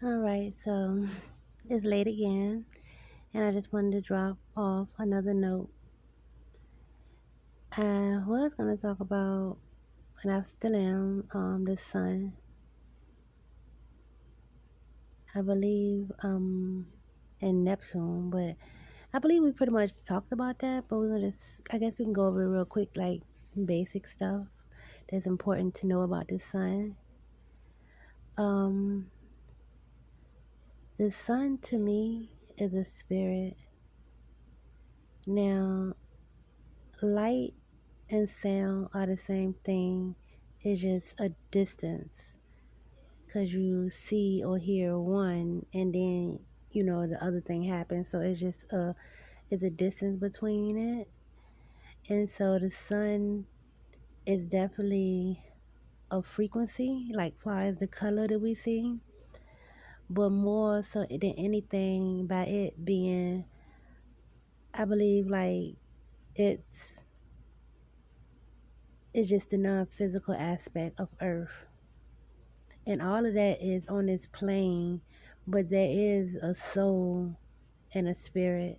Alright, so it's late again, and I just wanted to drop off another note. I was going to talk about, and I still am, the sun. I believe, in Neptune, but I believe we pretty much talked about that, but we're going to, I guess we can go over it real quick, like basic stuff that's important to know about the sun. Um, the sun to me is a spirit. Now, light and sound are the same thing. It's just a distance. Because you see or hear one and then, the other thing happens. So it's a distance between it. And so the sun is definitely a frequency, like far as the color that we see. But more so than anything, by it being, I believe, like, it's it's just the non-physical aspect of Earth. And all of that is on this plane, but there is a soul and a spirit.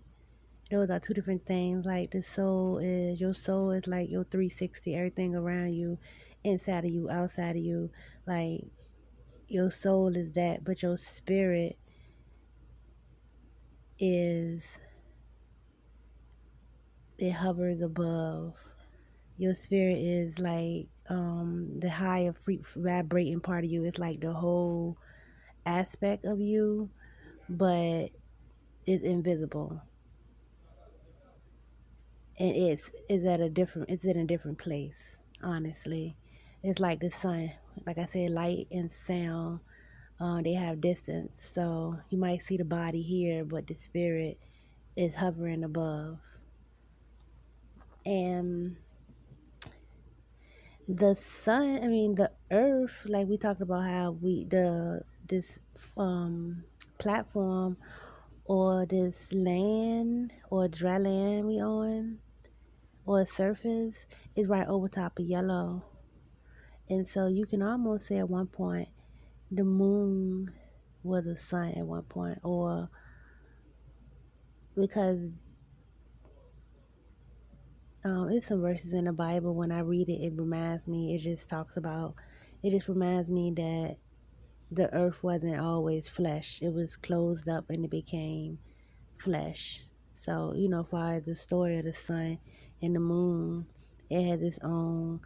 Those are two different things. Like your soul is like your 360, everything around you, inside of you, outside of you. Like your soul is that, but your spirit is, it hovers above. Your spirit is like the higher vibrating part of you. It's like the whole aspect of you, but it's invisible, and it's in a different place. Honestly, it's like the sun. Like I said, light and sound, they have distance, so you might see the body here, but the spirit is hovering above. And the sun, I mean the earth, like we talked about how this platform, or this land or dry land we on, or surface, is right over top of yellow. And so you can almost say at one point the moon was a sun at one point, or because it's some verses in the Bible. When I read it, it just reminds me that the earth wasn't always flesh. It was closed up and it became flesh. So, far as the story of the sun and the moon, it has its own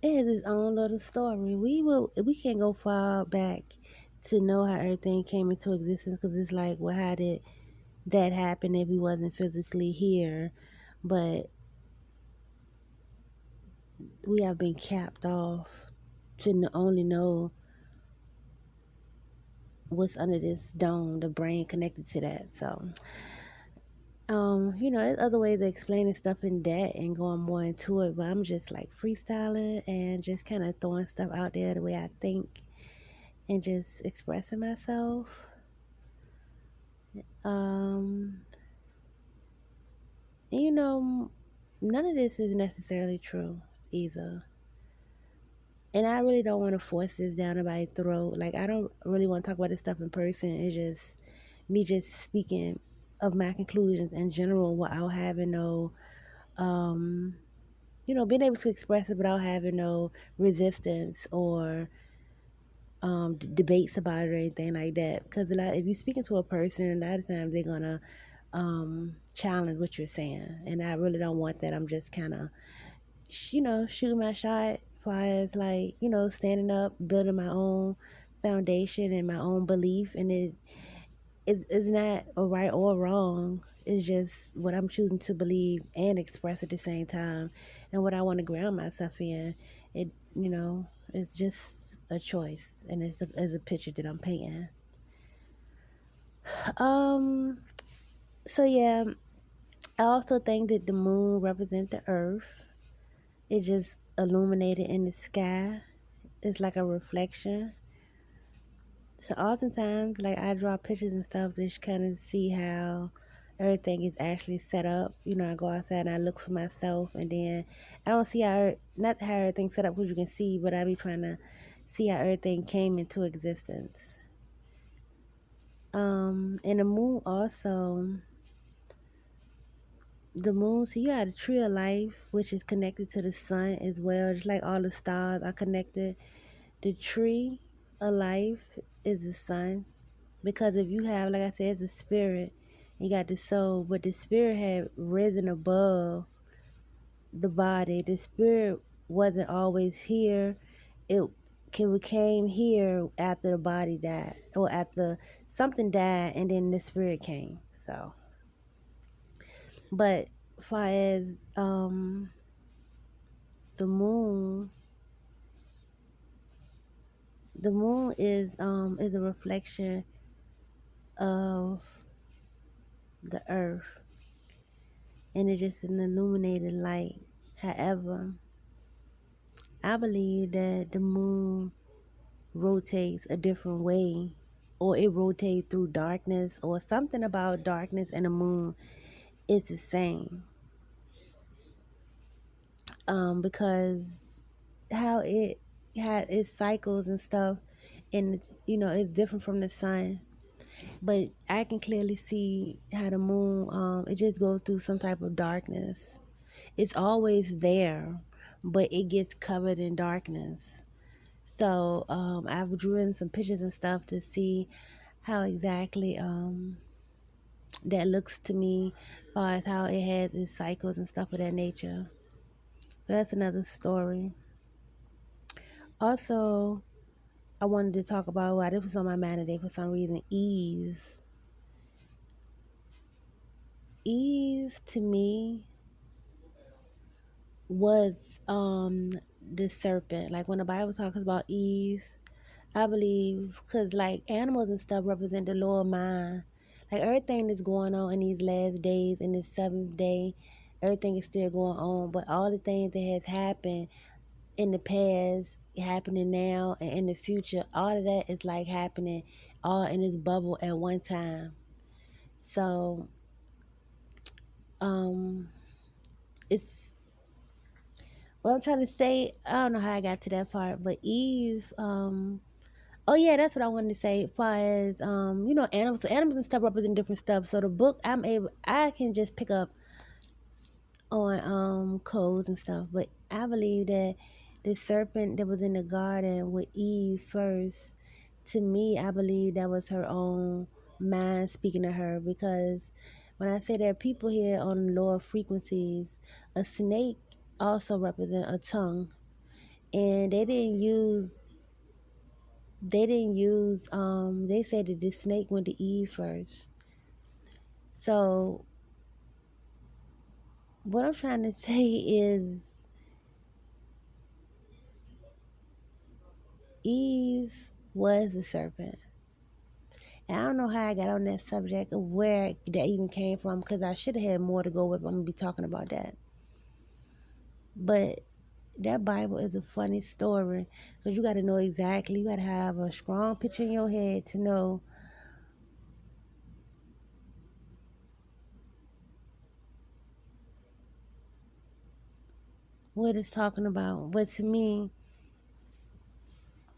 little story. We can't go far back to know how everything came into existence, because it's like, well, how did that happen if we wasn't physically here? But we have been capped off to only know what's under this dome, the brain connected to that. So, there's other ways of explaining stuff in that and going more into it, but I'm just like freestyling and just kind of throwing stuff out there the way I think and just expressing myself. Um, and none of this is necessarily true either. And I really don't want to force this down anybody's throat. Like, I don't really want to talk about this stuff in person. It's just me just speaking of my conclusions in general without having no, being able to express it without having no resistance or debates about it or anything like that. Because if you're speaking to a person, a lot of times they're going to challenge what you're saying. And I really don't want that. I'm just kind of, shooting my shot as far as, like, standing up, building my own foundation and my own belief. And it's not a right or wrong. It's just what I'm choosing to believe and express at the same time, and what I want to ground myself in. It's just a choice, and it's a picture that I'm painting. So yeah, I also think that the moon represents the earth. It just illuminated in the sky. It's like a reflection. So oftentimes, like, I draw pictures and stuff just kind of see how everything is actually set up. I go outside and I look for myself, and then I don't see not how everything's set up, because you can see, but I be trying to see how everything came into existence. And the moon also, the moon, so you had a tree of life, which is connected to the sun as well, just like all the stars are connected. The tree of life is the sun. Because if you have, like I said, it's a spirit, you got the soul, but the spirit had risen above the body. The spirit wasn't always here. It became here after the body died, or after something died, and then the spirit came. So, but far as the moon, the moon is a reflection of the earth, and it's just an illuminated light. However, I believe that the moon rotates a different way, or it rotates through darkness, or something about darkness and the moon is the same. Because how it had its cycles and stuff, and it's different from the sun. But I can clearly see how the moon, it just goes through some type of darkness. It's always there, but it gets covered in darkness. So I've drawn some pictures and stuff to see how exactly that looks to me, as far as how it has its cycles and stuff of that nature. So that's another story. Also, I wanted to talk about why this was on my mind today for some reason. Eve. Eve to me was the serpent. Like when the Bible talks about Eve, I believe, because like animals and stuff represent the lower mind. Like everything that's going on in these last days, in this seventh day, everything is still going on. But all the things that has happened in the past, happening now, and in the future, all of that is like happening all in this bubble at one time. So, um, it's what I'm trying to say. I don't know how I got to that part, but Eve, oh yeah, that's what I wanted to say. As far as animals, so animals and stuff represent different stuff. So the book, I can just pick up on codes and stuff. But I believe that the serpent that was in the garden with Eve first, to me, I believe that was her own mind speaking to her. Because when I say there are people here on lower frequencies, a snake also represent a tongue, and they said that the snake went to Eve first. So what I'm trying to say is Eve was the serpent. And I don't know how I got on that subject of where that even came from, because I should have had more to go with. I'm going to be talking about that. But that Bible is a funny story, because you got to know exactly. You got to have a strong picture in your head to know what it's talking about. But to me,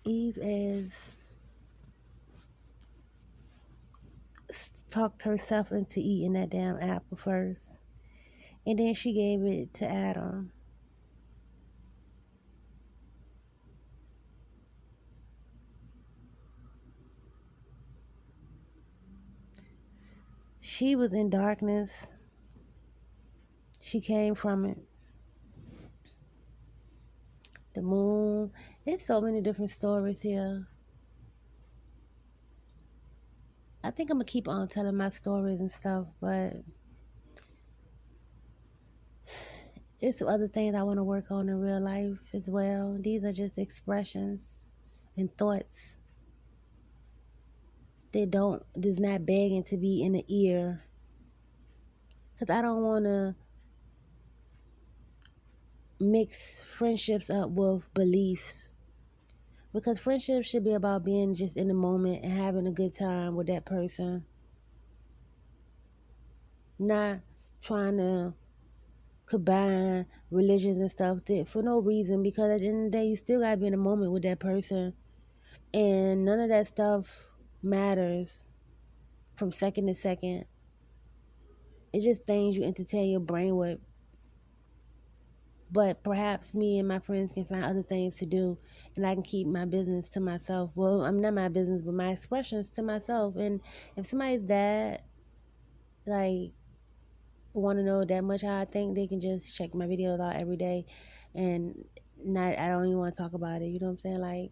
Eve is talked herself into eating that damn apple first. And then she gave it to Adam. She was in darkness. She came from it. The moon. There's so many different stories here. I think I'm going to keep on telling my stories and stuff, but there's some other things I want to work on in real life as well. These are just expressions and thoughts that's not begging to be in the ear. Because I don't want to mix friendships up with beliefs. Because friendship should be about being just in the moment and having a good time with that person. Not trying to combine religions and stuff for no reason. Because at the end of the day, you still got to be in the moment with that person. And none of that stuff matters from second to second. It's just things you entertain your brain with. But perhaps me and my friends can find other things to do, and I can keep my business to myself. Well, I'm not my business, but my expressions to myself. And if somebody's that, like, want to know that much how I think, they can just check my videos out every day, and I don't even want to talk about it. You know what I'm saying? Like,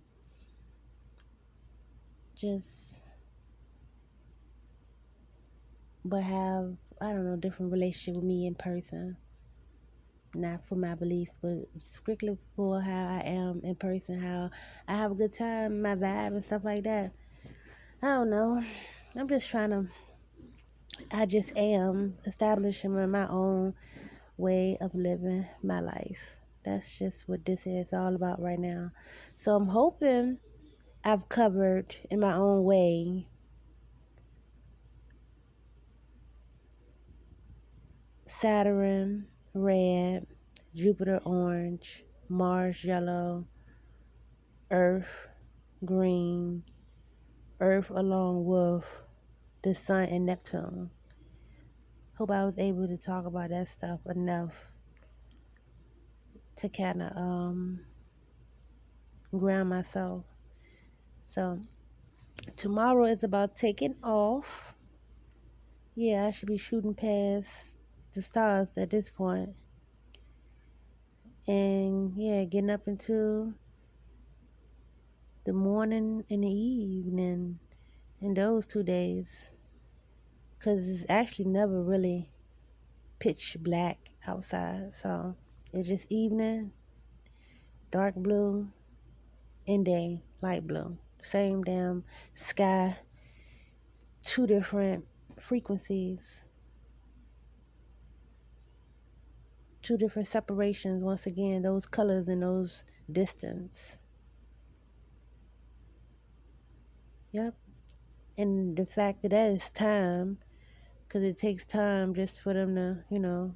just, but have, I don't know, different relationship with me in person. Not for my belief, but strictly for how I am in person, how I have a good time, my vibe and stuff like that. I don't know. I'm just trying to, I just am establishing my own way of living my life. That's just what this is all about right now. So I'm hoping I've covered in my own way Saturn red, Jupiter orange, Mars yellow, Earth green, Earth along with the Sun and Neptune. Hope I was able to talk about that stuff enough to kind of ground myself. So tomorrow is about taking off. Yeah, I should be shooting past the stars at this point. And yeah, getting up into the morning and the evening in those 2 days. Because it's actually never really pitch black outside. So it's just evening, dark blue, and day, light blue. Same damn sky, two different frequencies, two different separations. Once again, those colors and those distance. Yep. And the fact that is time, because it takes time just for them to,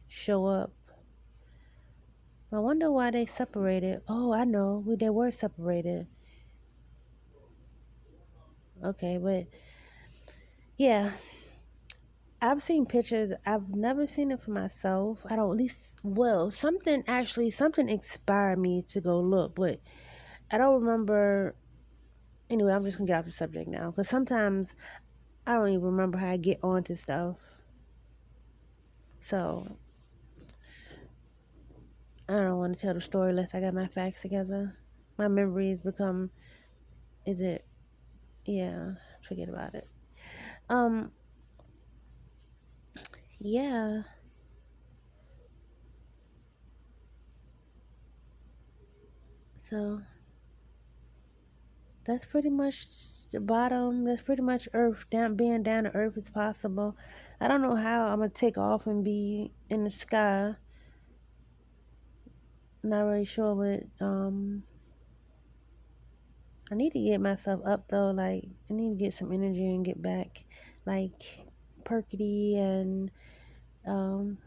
show up. I wonder why they separated. Oh, I know. They were separated. Okay, but yeah, I've seen pictures. I've never seen it for myself. I don't, at least, well, something inspired me to go look, but I don't remember. Anyway, I'm just gonna get off the subject now, because sometimes I don't even remember how I get onto stuff. So I don't want to tell the story unless I got my facts together. My memories become, is it, yeah, forget about it. Yeah, so that's pretty much the bottom. That's pretty much Earth. Being down to Earth is possible. I don't know how I'm gonna take off and be in the sky. Not really sure, but I need to get myself up though. Like, I need to get some energy and get back, like, perkety, and I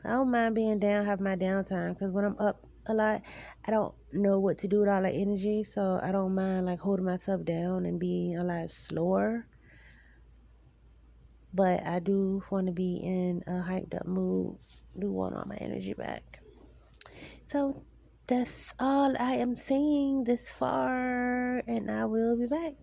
don't mind being down, have my downtime, because when I'm up a lot, I don't know what to do with all that energy. So I don't mind, like, holding myself down and being a lot slower. But I do want to be in a hyped up mood. Do want all my energy back. So that's all I am saying this far, and I will be back.